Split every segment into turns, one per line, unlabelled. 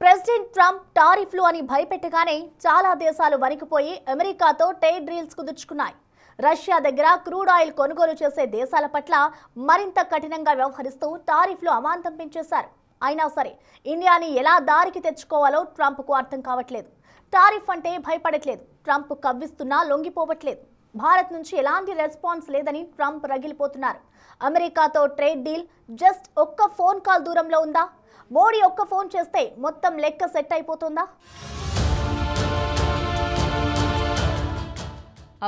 President Trump టారిఫ్లు అని భయపెట్టగానే చాలా దేశాలు వణికిపోయి అమెరికాతో ట్రేడ్ డీల్స్ కుదుర్చుకున్నాయి. రష్యా దగ్గర క్రూడ్ ఆయిల్ కొనుగోలు చేసే దేశాల పట్ల మరింత కఠినంగా వ్యవహరిస్తూ టారిఫ్లు అమాంతం పెంచేశారు. అయినా సరే ఇండియాని ఎలా దారికి తెచ్చుకోవాలో ట్రంప్కు అర్థం కావట్లేదు. టారిఫ్ అంటే భయపడట్లేదు, ట్రంప్ కవ్విస్తున్నా లొంగిపోవట్లేదు. భారత్ నుంచి ఎలాంటి రెస్పాన్స్ లేదని ట్రంప్ రగిలిపోతున్నారు. అమెరికాతో ట్రేడ్ డీల్ జస్ట్ ఒక్క ఫోన్ కాల్ దూరంలో ఉందా? మోడీ ఒక్క ఫోన్ చేస్తే మొత్తం లెక్క సెట్ అయిపోతుందా?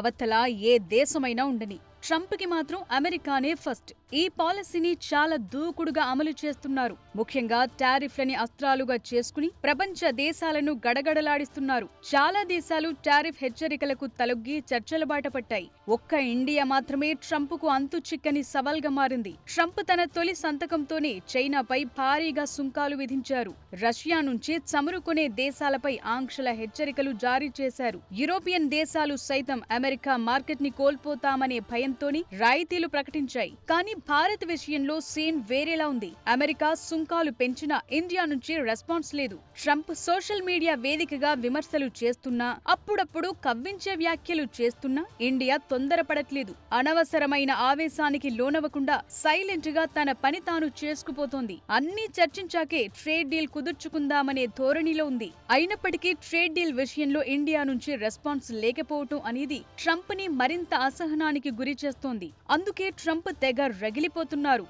అవతల ఏ దేశమైనా ఉండని ట్రంప్కి మాత్రం అమెరికానే ఫస్ట్. ఈ పాలసీని చాలా దూకుడుగా అమలు చేస్తున్నారు. ముఖ్యంగా టారిఫ్లని అస్త్రాలుగా చేసుకుని ప్రపంచ దేశాలను గడగడలాడిస్తున్నారు. చాలా దేశాలు టారిఫ్ హెచ్చరికలకు తలొగ్గి చర్చల బాట పట్టాయి. ఒక్క ఇండియా మాత్రమే ట్రంప్కు అంతు చిక్కని సవాల్గా మారింది. ట్రంప్ తన తొలి సంతకంతోనే చైనాపై భారీగా సుంకాలు విధించారు. రష్యా నుంచి చమురు కొనే దేశాలపై ఆంక్షల హెచ్చరికలు జారీ చేశారు. యూరోపియన్ దేశాలు సైతం అమెరికా మార్కెట్ ని కోల్పోతామనే భయంతోని రాయితీలు ప్రకటించాయి. కానీ భారత్ విషయంలో సీన్ వేరేలా ఉంది. అమెరికా సుంకాలు పెంచినా ఇండియా నుంచి రెస్పాన్స్ లేదు. ట్రంప్ సోషల్ మీడియా వేదికగా విమర్శలు చేస్తున్నా, అప్పుడప్పుడు కవ్వించే వ్యాఖ్యలు చేస్తున్నా ఇండియా తొందరపడట్లేదు. అనవసరమైన ఆవేశానికి లోనవ్వకుండా సైలెంట్ గా తన పని తాను చేసుకుపోతోంది. అన్నీ చర్చించాకే ట్రేడ్ డీల్ కుదుర్చుకుందామనే ధోరణిలో ఉంది. అయినప్పటికీ ట్రేడ్ డీల్ విషయంలో ఇండియా నుంచి రెస్పాన్స్ లేకపోవటం అనేది ట్రంప్ ని మరింత అసహనానికి గురి చేస్తోంది. అందుకే ట్రంప్ తెగ రగిలిపోతున్నారు.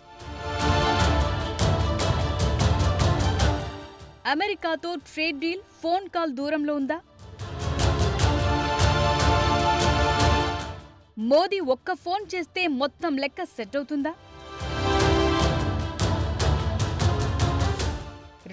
అమెరికాతో ట్రేడ్ డీల్ ఫోన్ కాల్ దూరంలో ఉందా? మోదీ ఒక్క ఫోన్ చేస్తే మొత్తం లెక్క సెట్ అవుతుందా?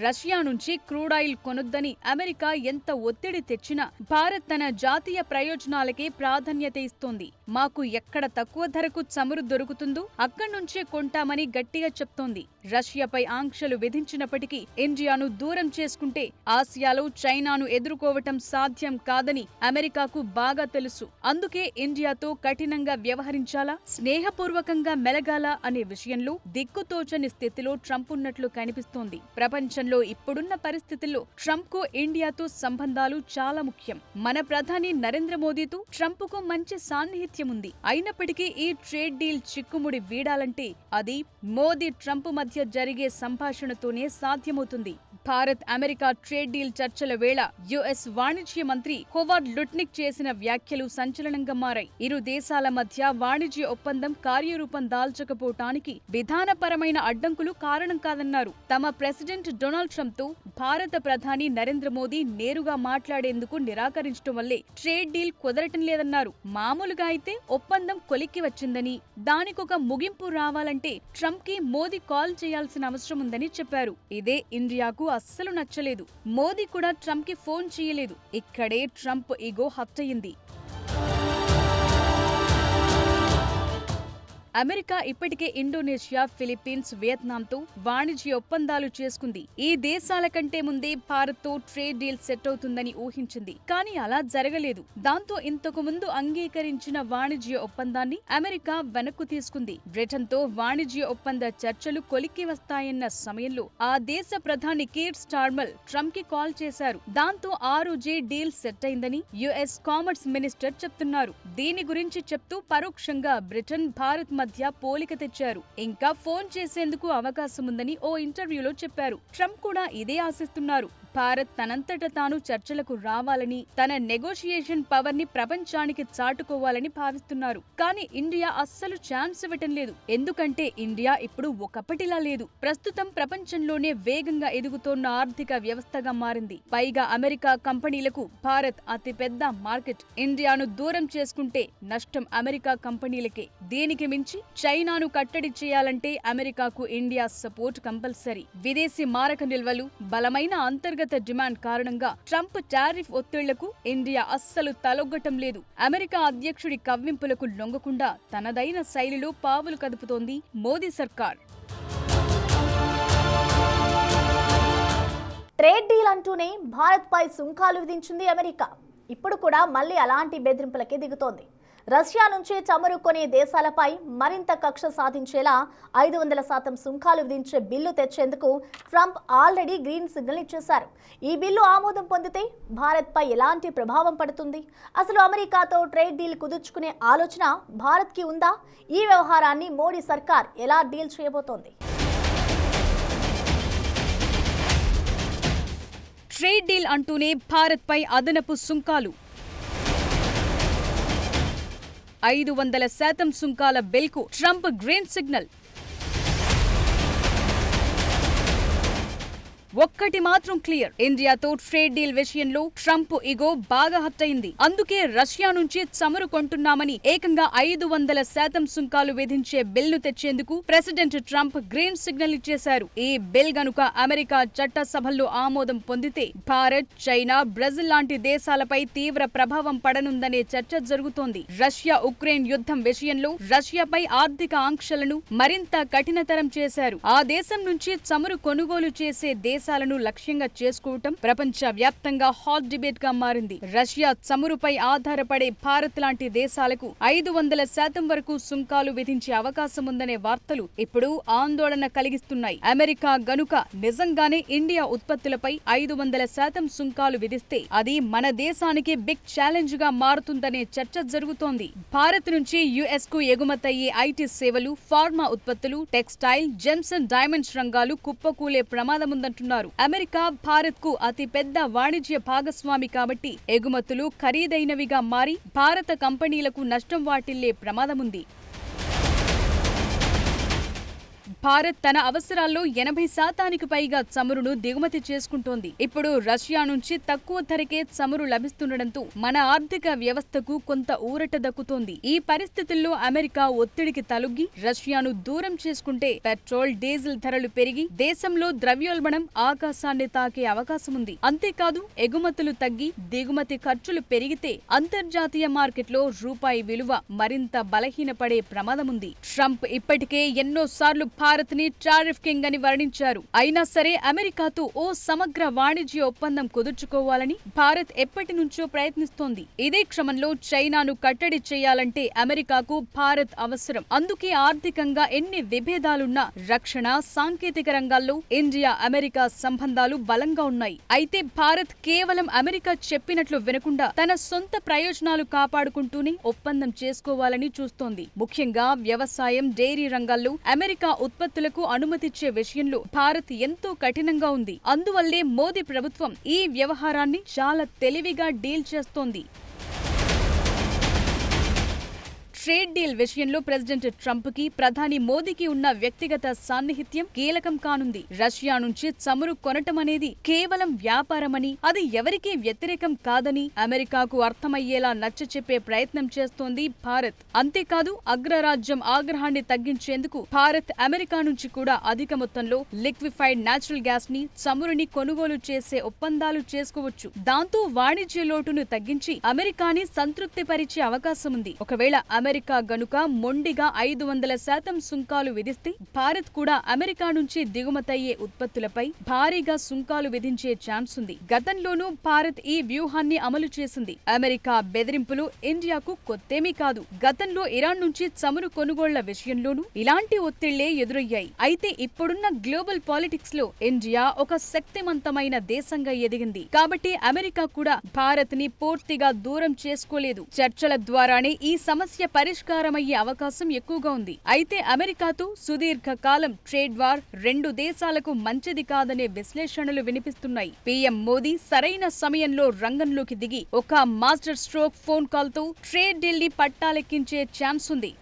రష్యా నుంచి క్రూడ్ ఆయిల్ కొనొద్దని అమెరికా ఎంత ఒత్తిడి తెచ్చినా భారత్ తన జాతీయ ప్రయోజనాలకే ప్రాధాన్యత ఇస్తోంది. మాకు ఎక్కడ తక్కువ ధరకు చమురు దొరుకుతుందో అక్కడి నుంచే కొంటామని గట్టిగా చెప్తోంది. రష్యాపై ఆంక్షలు విధించినప్పటికీ ఇండియాను దూరం చేసుకుంటే ఆసియాలో చైనాను ఎదుర్కోవటం సాధ్యం కాదని అమెరికాకు బాగా తెలుసు. అందుకే ఇండియాతో కఠినంగా వ్యవహరించాలా, స్నేహపూర్వకంగా మెలగాలా అనే విషయంలో దిక్కుతోచని స్థితిలో ట్రంప్ ఉన్నట్లు కనిపిస్తోంది. ప్రపంచంలో ఇప్పుడున్న పరిస్థితుల్లో ట్రంప్ కు ఇండియాతో సంబంధాలు చాలా ముఖ్యం. మన ప్రధాని నరేంద్ర మోదీతో ట్రంప్ కు మంచి సాన్నిహిత్యం ఉంది. అయినప్పటికీ ఈ ట్రేడ్ డీల్ చిక్కుముడి వీడాలంటే అది మోదీ ట్రంప్ మధ్య జరిగే సంభాషణతోనే సాధ్యమవుతుంది. భారత్ అమెరికా ట్రేడ్ డీల్ చర్చల వేళ యుఎస్ వాణిజ్య మంత్రి హోవార్డ్ లుట్నిక్ చేసిన వ్యాఖ్యలు సంచలనంగా మారాయి. ఇరు దేశాల మధ్య వాణిజ్య ఒప్పందం కార్యరూపం దాల్చకపోవటానికి విధానపరమైన అడ్డంకులు కారణం కాదన్నారు. తమ ప్రెసిడెంట్ డొనాల్డ్ ట్రంప్ తో భారత ప్రధాని నరేంద్ర మోదీ నేరుగా మాట్లాడేందుకు నిరాకరించడం వల్లే ట్రేడ్ డీల్ కుదరటం లేదన్నారు. మామూలుగా అయితే ఒప్పందం కొలిక్కి వచ్చిందని, దానికొక ముగింపు రావాలంటే ట్రంప్ కి మోదీ కాల్ చేయాల్సిన అవసరం ఉందని చెప్పారు. ఇదే ఇండియాకు అస్సలు నచ్చలేదు. మోదీ కూడా ట్రంప్ కి ఫోన్ చేయలేదు. ఇక్కడే ట్రంప్ ఈగో హర్ట్ అయింది. అమెరికా ఇప్పటికే ఇండోనేషియా, ఫిలిప్పీన్స్, వియత్నాంతో వాణిజ్య ఒప్పందాలు చేసుకుంది. ఈ దేశాల కంటే ముందే భారత్ తో ట్రేడ్ డీల్ సెట్ అవుతుందని ఊహించింది. కానీ అలా జరగలేదు. దాంతో ఇంతకు ముందు అంగీకరించిన వాణిజ్య ఒప్పందాన్ని అమెరికా వెనక్కు తీసుకుంది. బ్రిటన్ తో వాణిజ్య ఒప్పంద చర్చలు కొలిక్కి వస్తాయన్న సమయంలో ఆ దేశ ప్రధాని కీర్ స్టార్మర్ ట్రంప్ కి కాల్ చేశారు. దాంతో ఆ రోజే డీల్ సెట్ అయిందని యుఎస్ కామర్స్ మినిస్టర్ చెప్తున్నారు. దీని గురించి చెప్తూ పరోక్షంగా బ్రిటన్, భారత్ మధ్య పోలిక తెచ్చారు. ఇంకా ఫోన్ చేసేందుకు అవకాశం ఉందని ఓ ఇంటర్వ్యూలో చెప్పారు. ట్రంప్ కూడా ఇదే ఆశిస్తున్నారు. భారత్ తనంతట తాను చర్చలకు రావాలని, తన నెగోషియేషన్ పవర్ ని ప్రపంచానికి చాటుకోవాలని భావిస్తున్నారు. కానీ ఇండియా అస్సలు ఛాన్స్ ఇవ్వటం లేదు. ఎందుకంటే ఇండియా ఇప్పుడు ఒకప్పటిలా లేదు. ప్రస్తుతం ప్రపంచంలోనే వేగంగా ఎదుగుతోన్న ఆర్థిక వ్యవస్థగా మారింది. పైగా అమెరికా కంపెనీలకు భారత్ అతిపెద్ద మార్కెట్. ఇండియాను దూరం చేసుకుంటే నష్టం అమెరికా కంపెనీలకే. దీనికి మించి చైనాను కట్టడి చేయాలంటే అమెరికాకు ఇండియా సపోర్ట్ కంపల్సరీ. విదేశీ మారక నిల్వలు, బలమైన అంతర్గత డిమాండ్ కారణంగా ట్రంప్ టారిఫ్ ఒత్తిళ్లకు ఇండియా అస్సలు తలొగ్గటం లేదు. అమెరికా అధ్యక్షుడి కవ్వింపులకు లొంగకుండా తనదైన శైలిలో పావులు కదుపుతోంది మోదీ సర్కార్.
ట్రేడ్ డీల్ అంటూనే భారత్ పై సుంకాలు విధించింది అమెరికా. ఇప్పుడు కూడా మళ్ళీ అలాంటి బెదిరింపులకే దిగుతోంది. రష్యా నుంచి చమురు కొనే దేశాలపై మరింత కక్ష సాధించేలా 500% సుంకాలు విధించే బిల్లు తెచ్చేందుకు ట్రంప్ ఆల్రెడీ గ్రీన్ సిగ్నల్ ఇచ్చేశారు. ఈ బిల్లు ఆమోదం పొందితే భారత్పై ఎలాంటి ప్రభావం పడుతుంది? అసలు అమెరికాతో ట్రేడ్ డీల్ కుదుర్చుకునే ఆలోచన భారత్కి ఉందా? ఈ వ్యవహారాన్ని మోడీ సర్కార్ ఎలా డీల్ చేయబోతోంది?
ట్రేడ్ డీల్ అంటూనే భారత్పై అదనపు సుంకాలు. 500% సుంకాల బిల్కు ట్రంప్ గ్రీన్ సిగ్నల్. ఒక్కటి మాత్రం క్లియర్, ఇండియాతో ట్రేడ్ డీల్ విషయంలో ట్రంప్ ఇగో బాగా హర్ట్ అయింది. అందుకే రష్యా నుంచి చమురు కొంటున్నామని ఏకంగా 500% సుంకాలు విధించే బిల్ను తెచ్చేందుకు ప్రెసిడెంట్ ట్రంప్ గ్రీన్ సిగ్నల్ ఇచ్చేశారు. ఈ బిల్ గనుక అమెరికా చట్టసభల్లో ఆమోదం పొందితే భారత్, చైనా, బ్రెజిల్ లాంటి దేశాలపై తీవ్ర ప్రభావం పడనుందనే చర్చ జరుగుతోంది. రష్యా ఉక్రెయిన్ యుద్ధం విషయంలో రష్యాపై ఆర్థిక ఆంక్షలను మరింత కఠినతరం చేశారు. ఆ దేశం నుంచి చమురు కొనుగోలు చేసే దేశాలను లక్ష్యంగా చేసుకోవటం ప్రపంచ వ్యాప్తంగా హాట్ డిబేట్ గా మారింది. రష్యా చమురుపై ఆధారపడే భారత్ లాంటి దేశాలకు 500% వరకు సుంకాలు విధించే అవకాశం ఉందనే వార్తలు ఇప్పుడు ఆందోళన కలిగిస్తున్నాయి. అమెరికా గనుక నిజంగానే ఇండియా ఉత్పత్తులపై 500% సుంకాలు విధిస్తే అది మన దేశానికి బిగ్ ఛాలెంజ్ గా మారుతుందనే చర్చ జరుగుతోంది. భారత్ నుంచి యుఎస్ కు ఎగుమతయ్యే ఐటీ సేవలు, ఫార్మా ఉత్పత్తులు, టెక్స్టైల్, జెమ్స్ అండ్ డైమండ్స్ రంగాలు కుప్పకూలే ప్రమాదముందంటున్నారు. అమెరికా భారత్ కు అతి పెద్ద వాణిజ్య భాగస్వామి కాబట్టి ఎగుమతులు ఖరీదైనవిగా మారి భారత కంపెనీలకు నష్టం వాటిల్లే ప్రమాదముంది. భారత్ తన అవసరాల్లో 80% పైగా చమురును దిగుమతి చేసుకుంటోంది. ఇప్పుడు రష్యా నుంచి తక్కువ ధరకే చమురు లభిస్తుండటంతో మన ఆర్థిక వ్యవస్థకు కొంత ఊరట దక్కుతోంది. ఈ పరిస్థితుల్లో అమెరికా ఒత్తిడికి తలొగ్గి రష్యాను దూరం చేసుకుంటే పెట్రోల్, డీజిల్ ధరలు పెరిగి దేశంలో ద్రవ్యోల్బణం ఆకాశాన్ని తాకే అవకాశం ఉంది. అంతేకాదు ఎగుమతులు తగ్గి దిగుమతి ఖర్చులు పెరిగితే అంతర్జాతీయ మార్కెట్లో రూపాయి విలువ మరింత బలహీనపడే ప్రమాదముంది. ట్రంప్ ఇప్పటికే ఎన్నోసార్లు భారత్ ని టారిఫ్ కింగ్ అని వర్ణించారు. అయినా సరే అమెరికాతో ఓ సమగ్ర వాణిజ్య ఒప్పందం కుదుర్చుకోవాలని భారత్ ఎప్పటి నుంచో ప్రయత్నిస్తోంది. ఇదే క్రమంలో చైనాను కట్టడి చేయాలంటే అమెరికాకు భారత్ అవసరం. అందుకే ఆర్థికంగా ఎన్ని విభేదాలున్నా రక్షణ, సాంకేతిక రంగాల్లో ఇండియా అమెరికా సంబంధాలు బలంగా ఉన్నాయి. అయితే భారత్ కేవలం అమెరికా చెప్పినట్లు వినకుండా తన సొంత ప్రయోజనాలు కాపాడుకుంటూనే ఒప్పందం చేసుకోవాలని చూస్తోంది. ముఖ్యంగా వ్యవసాయం, డైరీ రంగాల్లో అమెరికా ఉత్పత్తులకు అనుమతిచ్చే విషయంలో భారత్ ఎంతో కఠినంగా ఉంది. అందువల్లే మోదీ ప్రభుత్వం ఈ వ్యవహారాన్ని చాలా తెలివిగా డీల్ చేస్తోంది. ట్రేడ్ డీల్ విషయంలో ప్రెసిడెంట్ ట్రంప్ కి ప్రధాని మోదీకి ఉన్న వ్యక్తిగత సాన్నిహిత్యం కీలకం కానుంది. రష్యా నుంచి చమురు కొనటం అనేది కేవలం వ్యాపారమని, అది ఎవరికీ వ్యతిరేకం కాదని అమెరికాకు అర్థమయ్యేలా నచ్చచెప్పే ప్రయత్నం చేస్తోంది భారత్. అంతేకాదు అగ్రరాజ్యం ఆగ్రహాన్ని తగ్గించేందుకు భారత్ అమెరికా నుంచి కూడా అధిక మొత్తంలో లిక్విఫైడ్ న్యాచురల్ గ్యాస్ ని, చమురుని కొనుగోలు చేసే ఒప్పందాలు చేసుకోవచ్చు. దాంతో వాణిజ్య లోటును తగ్గించి అమెరికాని సంతృప్తిపరిచే అవకాశం ఉంది. ఒకవేళ అమెరికా గనుక మొండిగా 500% సుంకాలు విధిస్తే భారత్ కూడా అమెరికా నుంచి దిగుమతయ్యే ఉత్పత్తులపై భారీగా సుంకాలు విధించే ఛాన్స్ ఉంది. గతంలోనూ భారత్ ఈ వ్యూహాన్ని అమలు చేసింది. అమెరికా బెదిరింపులు ఇండియాకు కొత్తేమీ కాదు. గతంలో ఇరాన్ నుంచి చమురు కొనుగోళ్ల విషయంలోనూ ఇలాంటి ఒత్తిళ్లే ఎదురయ్యాయి. అయితే ఇప్పుడున్న గ్లోబల్ పాలిటిక్స్ లో ఇండియా ఒక శక్తివంతమైన దేశంగా ఎదిగింది. కాబట్టి అమెరికా కూడా భారత్ ని పూర్తిగా దూరం చేసుకోలేదు. చర్చల ద్వారానే ఈ సమస్య పరిష్కారమయ్యే అవకాశం ఎక్కువగా ఉంది. అయితే అమెరికాతో సుదీర్ఘకాలం ట్రేడ్ వార్ రెండు దేశాలకు మంచిది కాదనే విశ్లేషణలు వినిపిస్తున్నాయి. పీఎం మోదీ సరైన సమయంలో రంగంలోకి దిగి ఒక మాస్టర్ స్ట్రోక్ ఫోన్ కాల్ తో ట్రేడ్ డీల్ ని పట్టాలెక్కించే ఛాన్స్ ఉంది.